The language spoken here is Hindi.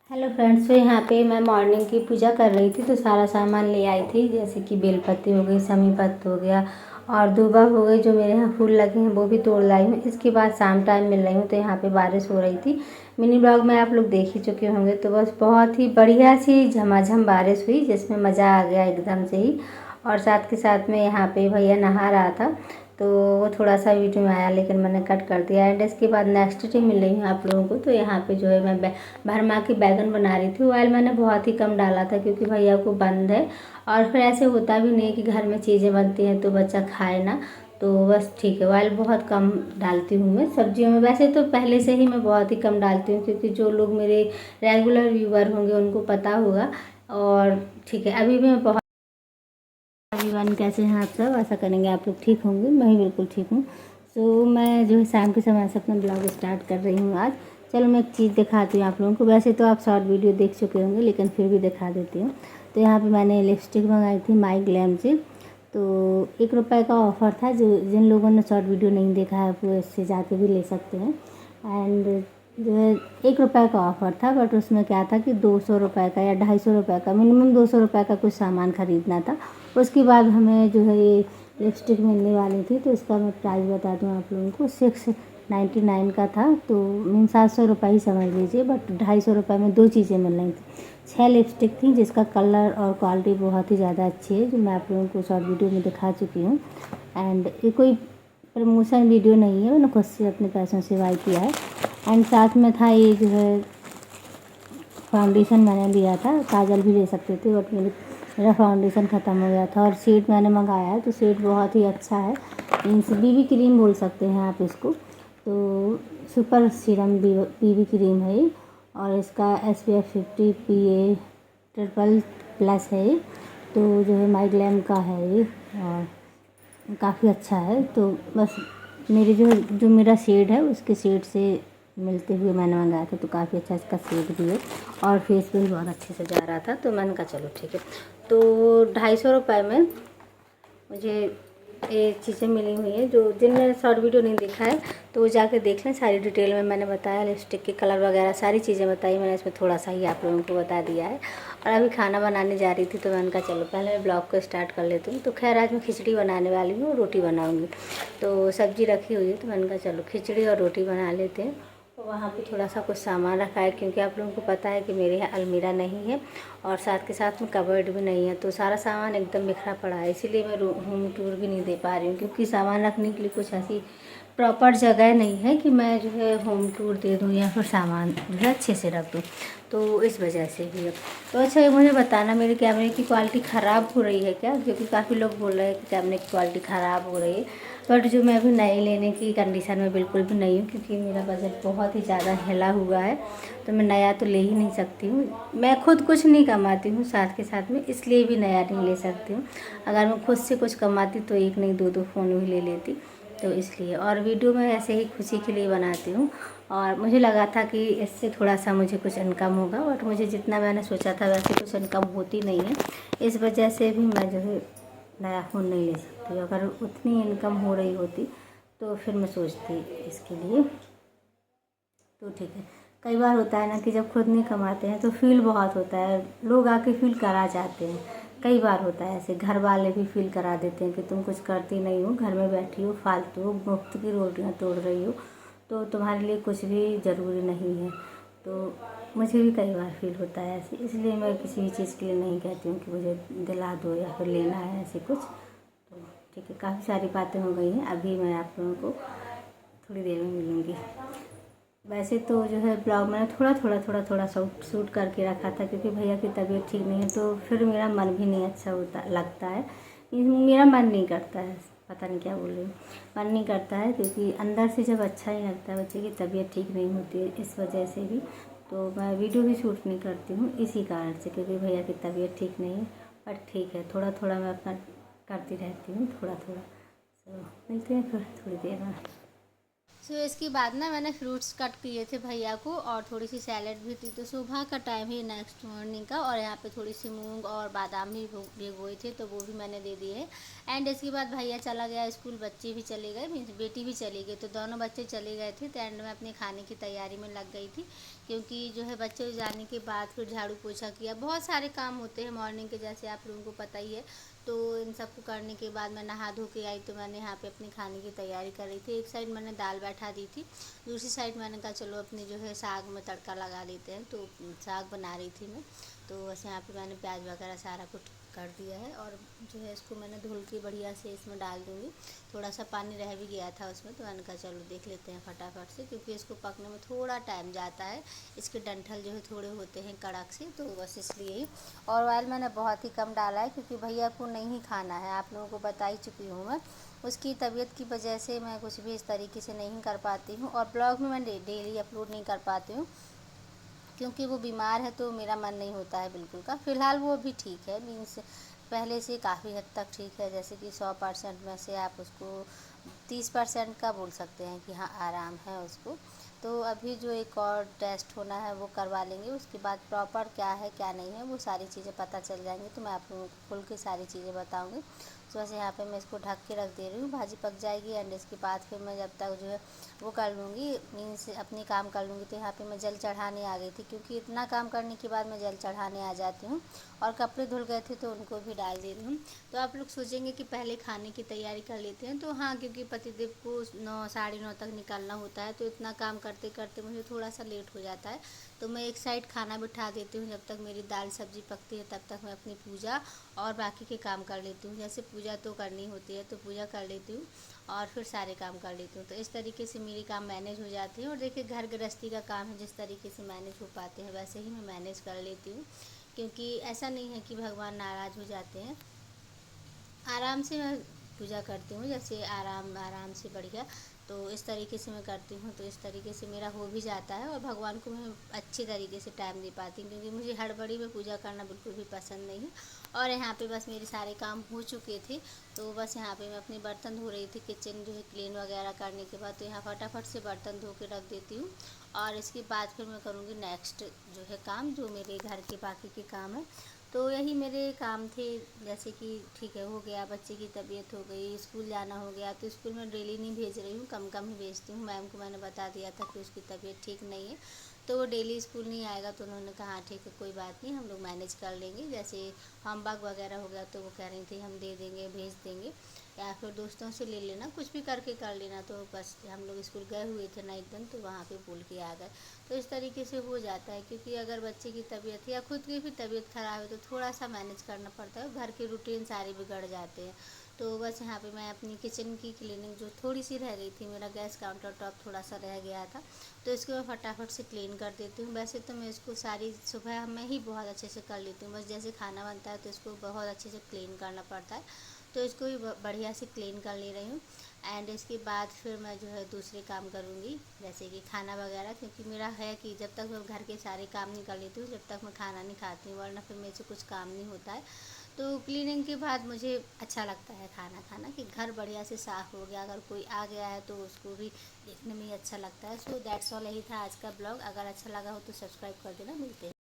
Hello friends. तो यहाँ पे मैं मॉर्निंग की पूजा कर रही थी तो सारा सामान ले आई थी, जैसे कि बेलपत्ती हो गई, समी पत्त हो गया और दूबा हो गई। जो मेरे यहाँ फूल लगे हैं वो भी तोड़ लाई हूँ। इसके बाद शाम टाइम मिल रही हूँ तो यहाँ पे बारिश हो रही थी। मिनी ब्लॉग में आप लोग देख ही चुके होंगे। तो बस बहुत ही बढ़िया सी झमाझम बारिश हुई जिसमें मज़ा आ गया एकदम से ही। और साथ के साथ में यहाँ पे भैया नहा रहा था तो वो थोड़ा सा वीडियो में आया, लेकिन मैंने कट कर दिया। एंड इसके बाद नेक्स्ट डे मिल रही हूँ आप लोगों को। तो यहाँ पे जो है मैं भरमा के बैगन बना रही थी। ऑयल मैंने बहुत ही कम डाला था क्योंकि भैया को बंद है, और फिर ऐसे होता भी नहीं कि घर में चीज़ें बनती हैं तो बच्चा खाए ना। तो बस ठीक है, ऑयल बहुत कम डालती हूँ मैं सब्जियों में। वैसे तो पहले से ही मैं बहुत ही कम डालती हूँ क्योंकि जो लोग मेरे रेगुलर व्यूअर होंगे उनको पता होगा। और ठीक है, अभी भी मैं बहुत एवरीवन कैसे हैं आप सब, आशा करेंगे आप लोग ठीक होंगे। मैं भी बिल्कुल ठीक हूँ। सो मैं जो है शाम के समय से अपना ब्लॉग स्टार्ट कर रही हूँ आज। चलो मैं एक चीज़ दिखाती हूँ आप लोगों को। वैसे तो आप शॉर्ट वीडियो देख चुके होंगे लेकिन फिर भी दिखा देती हूँ। तो यहाँ पे मैंने लिपस्टिक मंगाई थी माई ग्लैम से। तो 1 रुपये का ऑफ़र था। जो जिन लोगों ने शॉर्ट वीडियो नहीं देखा है वो इससे जाके भी ले सकते हैं। एंड जो है 1 रुपये का ऑफ़र था, बट उसमें क्या था कि 200 रुपये का या 250 रुपये का, मिनिमम 200 रुपये का कुछ सामान ख़रीदना था। उसके बाद हमें जो है ये लिपस्टिक मिलने वाली थी। तो इसका मैं प्राइस बता दूँ आप लोगों को, 699 का था। तो मीन 700 रुपये ही समझ लीजिए, बट 250 रुपये में 2 चीज़ें मिल रही थी। 6 लिपस्टिक थी जिसका कलर और क्वालिटी बहुत ही ज़्यादा अच्छी है, जो मैं आप लोगों को शॉर्ट वीडियो में दिखा चुकी हूँ। एंड ये कोई प्रमोशन वीडियो नहीं है, मैंने खुद से अपने पैसों से बाय किया है। एंड साथ में था ये जो है फाउंडेशन मैंने लिया था, काजल भी ले सकते थे बट मेरा फाउंडेशन ख़त्म हो गया था। और शेड मैंने मंगाया है तो शेड बहुत ही अच्छा है, मीन्स बीबी क्रीम बोल सकते हैं आप इसको। तो सुपर सीरम बीबी क्रीम है ये, और इसका SPF 50 PA ट्रिपल प्लस है ये। तो जो है माई ग्लैम का है ये, और काफ़ी अच्छा है। तो बस मेरे जो मेरा शेड है उसके शेड से मिलते हुए मैंने मंगाया था। तो काफ़ी अच्छा इसका शेड भी है और फेस पे भी बहुत अच्छे से जा रहा था। तो मैंने कहा चलो ठीक है। तो 250 रुपये में मुझे ये चीज़ें मिली हुई हैं। जो जिनने शॉर्ट वीडियो नहीं देखा है तो वो जाके देख लें, सारी डिटेल में मैंने बताया। लिपस्टिक के कलर वगैरह सारी चीज़ें बताई मैंने, इसमें थोड़ा सा ही आप लोगों को बता दिया है। और अभी खाना बनाने जा रही थी तो मैंने कहा चलो पहले मैं ब्लॉग को स्टार्ट कर लेती हूँ। तो खैर आज मैं खिचड़ी बनाने वाली हूँ, रोटी बनाऊँगी। तो सब्ज़ी रखी हुई है तो मैंने कहा चलो खिचड़ी और रोटी बना लेते हैं। तो वहाँ पे थोड़ा सा कुछ सामान रखा है क्योंकि आप लोगों को पता है कि मेरे यहाँ अलमीरा नहीं है और साथ के साथ में कबर्ड भी नहीं है। तो सारा सामान एकदम बिखरा पड़ा है, इसीलिए मैं होम टूर भी नहीं दे पा रही हूँ क्योंकि सामान रखने के लिए कुछ ऐसी प्रॉपर जगह नहीं है कि मैं जो है होम टूर दे दूँ या फिर सामान जो है अच्छे से रख दूँ। तो इस वजह से भी है। तो अच्छा ये मुझे बताना मेरे कैमरे की क्वालिटी ख़राब हो रही है क्या, क्योंकि काफ़ी लोग बोल रहे हैं कि कैमरे की क्वालिटी ख़राब हो रही है। बट जो मैं अभी नए लेने की कंडीशन में बिल्कुल भी नहीं हूँ क्योंकि मेरा बजट बहुत ही ज़्यादा हिला हुआ है। तो मैं नया तो ले ही नहीं सकती हूँ। मैं खुद कुछ नहीं कमाती हूँ साथ के साथ में, इसलिए भी नया नहीं ले सकती हूँ। अगर मैं खुद से कुछ कमाती तो एक नहीं दो फ़ोन भी ले लेती। तो इसलिए, और वीडियो मैं ऐसे ही खुशी के लिए बनाती हूँ। और मुझे लगा था कि इससे थोड़ा सा मुझे कुछ इनकम होगा, बट मुझे जितना मैंने सोचा था वैसे कुछ इनकम होती नहीं है। इस वजह से भी मैं जो है नया फ़ोन नहीं ले सकती। अगर उतनी इनकम हो रही होती तो फिर मैं सोचती इसके लिए। तो ठीक है, कई बार होता है ना कि जब खुद नहीं कमाते हैं तो फील बहुत होता है, लोग आके फील करा जाते हैं। कई बार होता है ऐसे, घर वाले भी फील करा देते हैं कि तुम कुछ करती नहीं हो, घर में बैठी हो, फालतू मुफ्त की रोटियां तोड़ रही हो, तो तुम्हारे लिए कुछ भी ज़रूरी नहीं है। तो मुझे भी कई बार फील होता है ऐसे, इसलिए मैं किसी भी चीज़ के लिए नहीं कहती हूँ कि मुझे दिला दो या फिर लेना है ऐसे कुछ। तो ठीक है, काफ़ी सारी बातें हो गई हैं। अभी मैं आप लोगों को थोड़ी देर में मिलूँगी। वैसे तो जो है ब्लॉग मैंने थोड़ा शूट करके रखा था क्योंकि भैया की तबीयत ठीक नहीं है। तो फिर मेरा मन भी नहीं अच्छा होता लगता है, मेरा मन नहीं करता है, पता नहीं क्या बोल रही हूँ, मन नहीं करता है क्योंकि अंदर से जब अच्छा नहीं लगता है, बच्चे की तबीयत ठीक नहीं होती है, इस वजह से भी तो मैं वीडियो भी शूट नहीं करती हूँ इसी कारण से, क्योंकि भैया की तबीयत ठीक नहीं है। पर ठीक है, थोड़ा मैं अपना करती रहती हूँ थोड़ा। तो मिलते हैं फिर थोड़ी देर में। सो इसके बाद ना मैंने फ्रूट्स कट किए थे भैया को, और थोड़ी सी सैलेड भी थी। तो सुबह का टाइम ही नेक्स्ट मॉर्निंग का, और यहाँ पे थोड़ी सी मूंग और बादाम भी भिगोए थे तो वो भी मैंने दे दिए। एंड इसके बाद भैया चला गया स्कूल, बच्चे भी चले गए, मीन्स बेटी भी चली गई, तो दोनों बच्चे चले गए थे। तो एंड में अपने खाने की तैयारी में लग गई थी क्योंकि जो है बच्चे जाने के बाद फिर झाड़ू पोछा किया, बहुत सारे काम होते हैं मॉर्निंग के, जैसे आप लोगों को पता ही है। तो इन सबको करने के बाद मैं नहा धो के आई, तो मैंने यहाँ पे अपने खाने की तैयारी कर रही थी। एक साइड मैंने दाल बैठा दी थी, दूसरी साइड मैंने कहा चलो अपने जो है साग में तड़का लगा लेते हैं, तो साग बना रही थी मैं। तो बस यहाँ पे मैंने प्याज वगैरह सारा कुछ कर दिया है, और जो है इसको मैंने धुल के बढ़िया से इसमें डाल दूँगी। थोड़ा सा पानी रह भी गया था उसमें, तो मैंने कहा चलो देख लेते हैं फटाफट से, क्योंकि इसको पकने में थोड़ा टाइम जाता है। इसके डंठल जो है थोड़े होते हैं कड़क से, तो बस इसलिए ही। और ऑयल मैंने बहुत ही कम डाला है, क्योंकि भैया को नहीं खाना है, आप लोगों को बता ही चुकी हूँ मैं। उसकी तबीयत की वजह से मैं कुछ भी इस तरीके से नहीं कर पाती हूँ, और ब्लॉग में मैं डेली अपलोड नहीं कर पाती हूँ, क्योंकि वो बीमार है, तो मेरा मन नहीं होता है बिल्कुल का। फ़िलहाल वो भी ठीक है, मीन्स पहले से काफ़ी हद तक ठीक है, जैसे कि 100% में से आप उसको 30% का बोल सकते हैं कि हाँ आराम है उसको। तो अभी जो एक और टेस्ट होना है वो करवा लेंगे, उसके बाद प्रॉपर क्या है क्या नहीं है वो सारी चीज़ें पता चल जाएंगी, तो मैं आप लोगों को खुल के सारी चीज़ें बताऊँगी। तो बस यहाँ पे मैं इसको ढक के रख दे रही हूँ, भाजी पक जाएगी, एंड इसके बाद फिर मैं जब तक जो है वो कर लूँगी, मीन्स अपनी काम कर लूँगी। तो यहाँ पे मैं जल चढ़ाने आ गई थी, क्योंकि इतना काम करने के बाद मैं जल चढ़ाने आ जाती हूँ, और कपड़े धुल गए थे तो उनको भी डाल दे रही हूँ। तो आप लोग सोचेंगे कि पहले खाने की तैयारी कर लेते हैं, तो हाँ, क्योंकि पतिदेव को 9 साढ़े 9 तक निकालना होता है, तो इतना काम करते करते मुझे थोड़ा सा लेट हो जाता है। तो मैं एक साइड खाना बिठा देती हूँ, जब तक मेरी दाल सब्जी पकती है तब तक मैं अपनी पूजा और बाकी के काम कर लेती हूँ। जैसे पूजा तो करनी होती है, तो पूजा कर लेती हूँ और फिर सारे काम कर लेती हूँ। तो इस तरीके से मेरी काम मैनेज हो जाती है। और देखिए, घर गृहस्थी का काम है, जिस तरीके से मैनेज हो पाते हैं वैसे ही मैं मैनेज कर लेती हूँ, क्योंकि ऐसा नहीं है कि भगवान नाराज़ हो जाते हैं। आराम से मैं पूजा करती हूँ, जैसे आराम आराम से बढ़िया। तो इस तरीके से मैं करती हूँ, तो इस तरीके से मेरा हो भी जाता है, और भगवान को मैं अच्छे तरीके से टाइम दे पाती हूँ, क्योंकि मुझे हड़बड़ी में पूजा करना बिल्कुल भी पसंद नहीं है। और यहाँ पे बस मेरे सारे काम हो चुके थे, तो बस यहाँ पे मैं अपने बर्तन धो रही थी, किचन जो है क्लीन वगैरह करने के बाद। तो यहाँ फटाफट से बर्तन धो के रख देती हूँ, और इसके बाद फिर मैं करूँगी नेक्स्ट जो है काम, जो मेरे घर के बाकी के काम है। तो यही मेरे काम थे, जैसे कि ठीक है हो गया, बच्चे की तबीयत हो गई, स्कूल जाना हो गया। तो स्कूल में डेली नहीं भेज रही हूँ, कम कम ही भेजती हूँ। मैम को मैंने बता दिया था कि उसकी तबीयत ठीक नहीं है, तो वो डेली स्कूल नहीं आएगा। तो उन्होंने कहा हाँ ठीक है, कोई बात नहीं, हम लोग मैनेज कर लेंगे। जैसे होमवर्क वगैरह हो गया, तो वो कह रही थी हम दे देंगे, भेज देंगे, या फिर दोस्तों से ले लेना, कुछ भी करके कर लेना। तो बस हम लोग स्कूल गए हुए थे ना एक दिन, तो वहाँ पे बोल के आ गए। तो इस तरीके से हो जाता है, क्योंकि अगर बच्चे की तबीयत या खुद की भी तबीयत ख़राब है, तो थोड़ा सा मैनेज करना पड़ता है, घर के रूटीन सारे बिगड़ जाते हैं। तो बस यहाँ पे मैं अपनी किचन की क्लीनिंग जो थोड़ी सी रह गई थी, मेरा गैस काउंटर टॉप थोड़ा सा रह गया था, तो इसको मैं फटाफट से क्लीन कर देती हूँ। वैसे तो मैं इसको सारी सुबह में ही बहुत अच्छे से कर लेती हूँ, बस जैसे खाना बनता है तो इसको बहुत अच्छे से क्लीन करना पड़ता है, तो इसको भी बढ़िया से क्लीन कर ले रही हूँ। एंड इसके बाद फिर मैं जो है दूसरे काम करूँगी, जैसे कि खाना वगैरह, क्योंकि मेरा है कि जब तक मैं घर के सारे काम नहीं कर लेती हूँ, जब तक मैं खाना नहीं खाती हूँ, वरना फिर मेरे से कुछ काम नहीं होता है। तो क्लीनिंग के बाद मुझे अच्छा लगता है खाना खाना, कि घर बढ़िया से साफ़ हो गया, अगर कोई आ गया है तो उसको भी देखने में ही अच्छा लगता है। सो दैट्स ऑल, यही था आज का ब्लॉग। अगर अच्छा लगा हो तो सब्सक्राइब कर देना, मिलते हैं।